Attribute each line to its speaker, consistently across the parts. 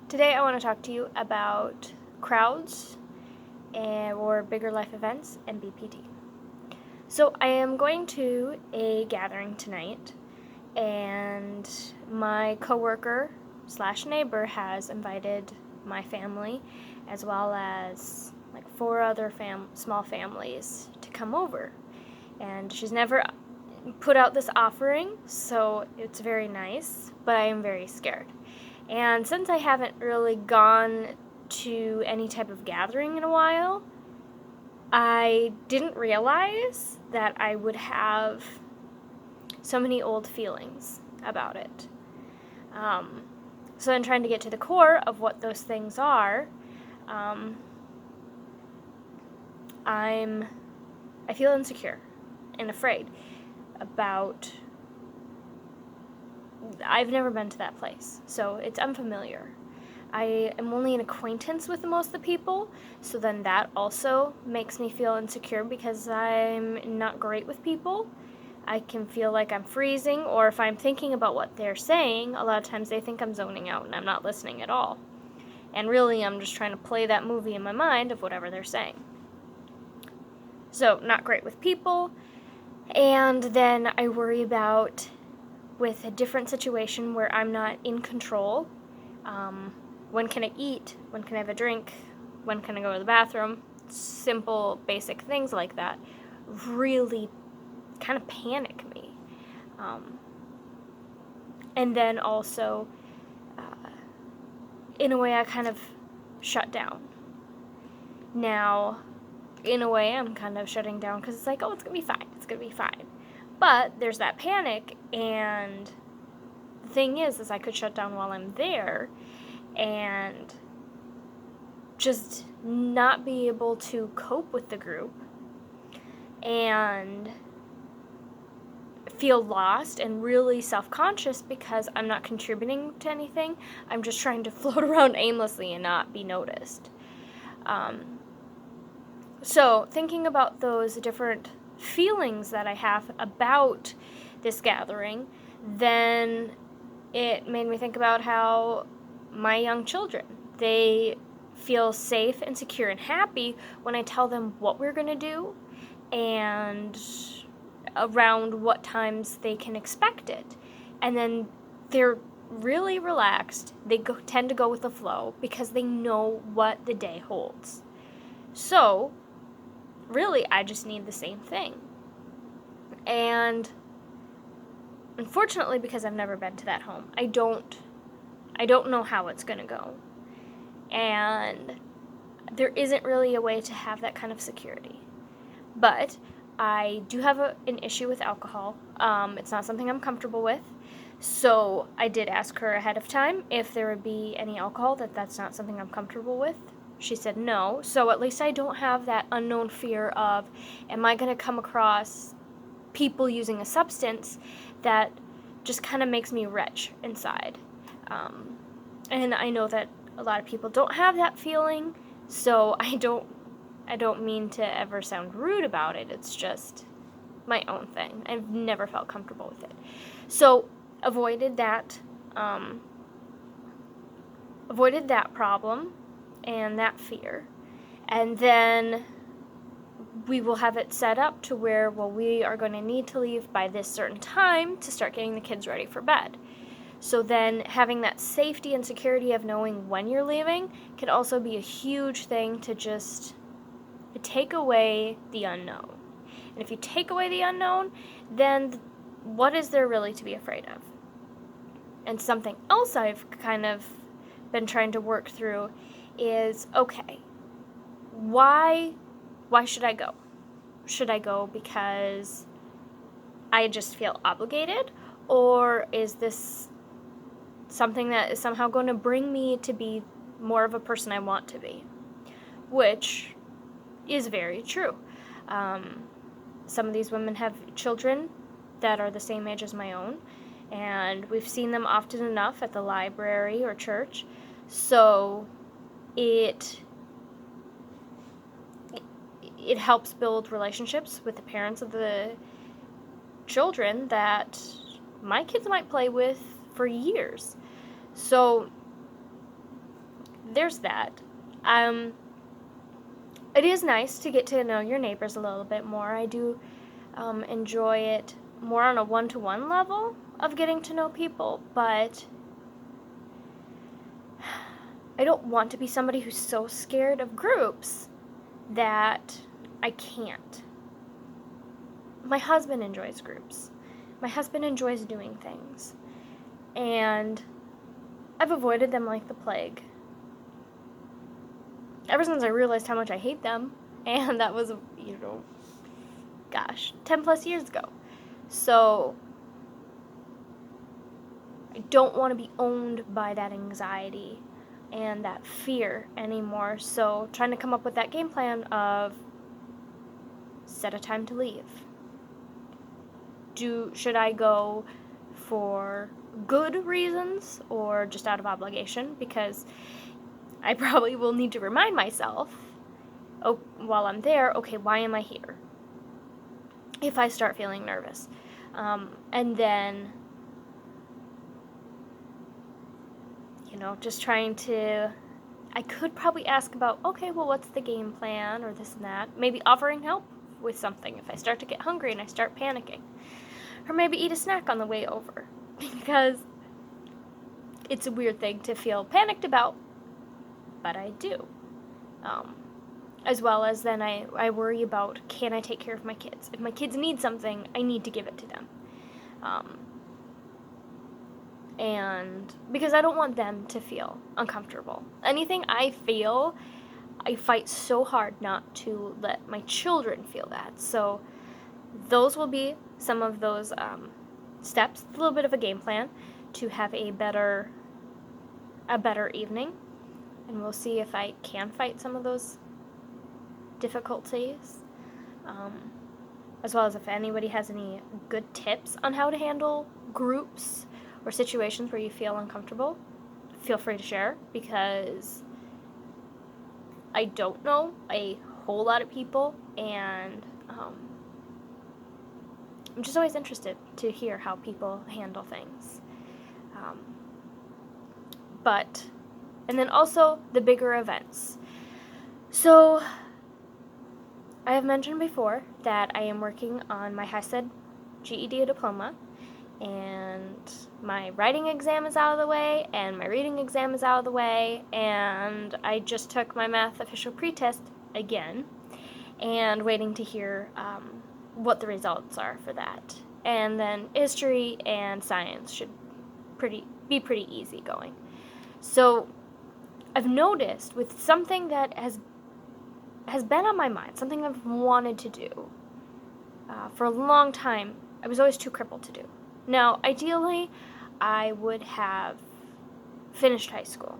Speaker 1: Today I want to talk to you about crowds or bigger life events and BPD. So I am going to a gathering tonight, and my coworker slash neighbor has invited my family as well as like 4 other small families to come over. And she's never put out this offering, so it's very nice, but I am very scared. And since I haven't really gone to any type of gathering in a while, I didn't realize that I would have so many old feelings about it. So I'm trying to get to the core of what those things are. I feel insecure and afraid about. I've never been to that place, so it's unfamiliar. I am only an acquaintance with most of the people, so then that also makes me feel insecure because I'm not great with people. I can feel like I'm freezing, or if I'm thinking about what they're saying, a lot of times they think I'm zoning out and I'm not listening at all. And really, I'm just trying to play that movie in my mind of whatever they're saying. So, not great with people. And then I worry about with a different situation where I'm not in control. When can I eat? When can I have a drink? When can I go to the bathroom? Simple, basic things like that really kind of panic me. And then also, in a way, I kind of shut down. Now, in a way, I'm kind of shutting down because it's like, oh, it's going to be fine. It's going to be fine. But there's that panic, and the thing is I could shut down while I'm there and just not be able to cope with the group and feel lost and really self-conscious because I'm not contributing to anything. I'm just trying to float around aimlessly and not be noticed. So thinking about those different feelings that I have about this gathering, then it made me think about how my young children, they feel safe and secure and happy when I tell them what we're going to do and around what times they can expect it. And then they're really relaxed. They tend to go with the flow because they know what the day holds. So really, I just need the same thing. And unfortunately, because I've never been to that home, I don't know how it's going to go. And there isn't really a way to have that kind of security. But I do have an issue with alcohol. It's not something I'm comfortable with. So I did ask her ahead of time if there would be any alcohol, that's not something I'm comfortable with. She said no, so at least I don't have that unknown fear of, am I going to come across people using a substance that just kind of makes me retch inside. And I know that a lot of people don't have that feeling, so I don't mean to ever sound rude about it. It's just my own thing. I've never felt comfortable with it. So avoided that problem and that fear. And then we will have it set up to where, well, we are going to need to leave by this certain time to start getting the kids ready for bed. So then having that safety and security of knowing when you're leaving can also be a huge thing to just take away the unknown. And if you take away the unknown, then what is there really to be afraid of? And something else I've kind of been trying to work through is, okay, why should I go? Should I go because I just feel obligated? Or is this something that is somehow going to bring me to be more of a person I want to be? Which is very true. Some of these women have children that are the same age as my own, and we've seen them often enough at the library or church. So it helps build relationships with the parents of the children that my kids might play with for years. So there's that. It is nice to get to know your neighbors a little bit more. I do enjoy it more on a one-to-one level of getting to know people, but I don't want to be somebody who's so scared of groups that I can't. My husband enjoys groups. My husband enjoys doing things. And I've avoided them like the plague. Ever since I realized how much I hate them, and that was, 10 plus years ago. So, I don't want to be owned by that anxiety and that fear anymore. So, trying to come up with that game plan of set a time to leave. Should I go for good reasons or just out of obligation? Because I probably will need to remind myself, while I'm there, okay, why am I here? If I start feeling nervous. And then, just trying to, I could probably ask about, okay, well, what's the game plan or this and that. Maybe offering help with something if I start to get hungry and I start panicking. Or maybe eat a snack on the way over. Because it's a weird thing to feel panicked about, but I do. As well as then I worry about, can I take care of my kids? If my kids need something, I need to give it to them. And because I don't want them to feel uncomfortable. Anything I feel, I fight so hard not to let my children feel that. So those will be some of those steps, a little bit of a game plan to have a better evening. And we'll see if I can fight some of those difficulties, as well as if anybody has any good tips on how to handle groups or situations where you feel uncomfortable. Feel free to share, because I don't know a whole lot of people, and I'm just always interested to hear how people handle things. And then also the bigger events. So, I have mentioned before that I am working on my HISED GED diploma, and my writing exam is out of the way, and my reading exam is out of the way, and I just took my math official pretest again, and waiting to hear what the results are for that. And then history and science should be pretty easy going. So I've noticed with something that has been on my mind, something I've wanted to do for a long time, I was always too crippled to do. Now, ideally, I would have finished high school,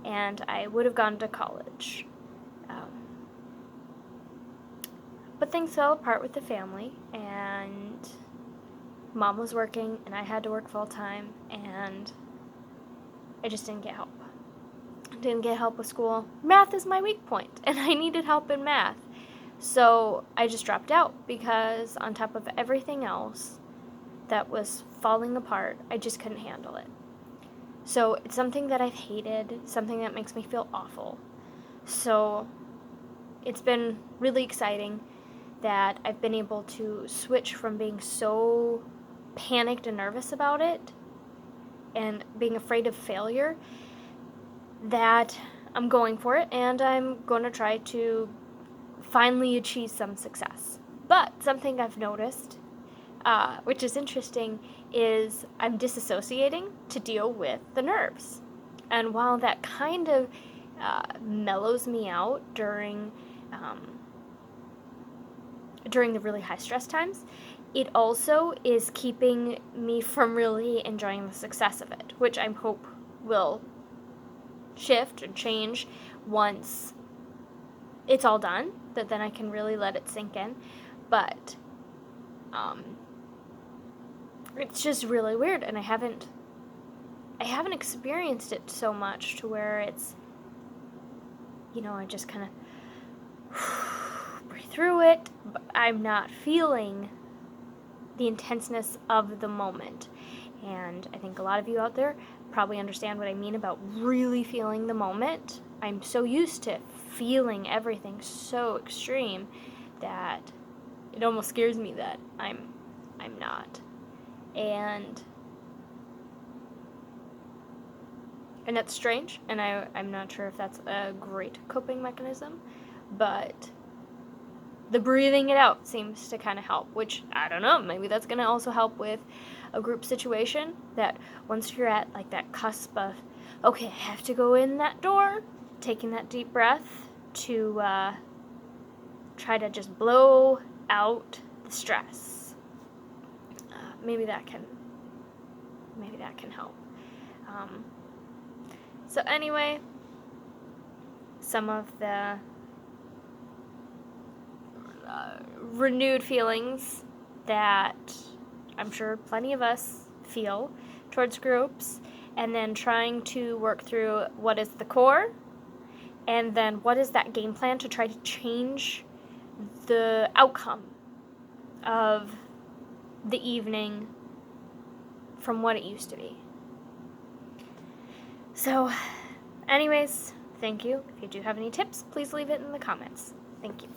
Speaker 1: and I would have gone to college. But things fell apart with the family, and Mom was working, and I had to work full-time, and I just didn't get help. Didn't get help with school. Math is my weak point, and I needed help in math. So I just dropped out, because on top of everything else that was falling apart, I just couldn't handle it. So it's something that I've hated, something that makes me feel awful. So it's been really exciting that I've been able to switch from being so panicked and nervous about it and being afraid of failure, that I'm going for it, and I'm going to try to finally achieve some success. But something I've noticed, which is interesting, is I'm disassociating to deal with the nerves. And while that kind of mellows me out during the really high stress times, it also is keeping me from really enjoying the success of it, which I hope will shift and change once it's all done, that then I can really let it sink in. But it's just really weird, and I haven't experienced it so much to where it's, I just kind of breathe through it, but I'm not feeling the intenseness of the moment. And I think a lot of you out there probably understand what I mean about really feeling the moment. I'm so used to feeling everything so extreme that it almost scares me that I'm not. And that's strange, and I'm not sure if that's a great coping mechanism, but the breathing it out seems to kind of help, which, I don't know, maybe that's going to also help with a group situation, that once you're at like that cusp of, okay, I have to go in that door, taking that deep breath to try to just blow out the stress. Maybe that can help. So anyway, some of the renewed feelings that I'm sure plenty of us feel towards groups, and then trying to work through what is the core, and then what is that game plan to try to change the outcome of the evening from what it used to be. So, anyways, thank you. If you do have any tips, please leave it in the comments. Thank you.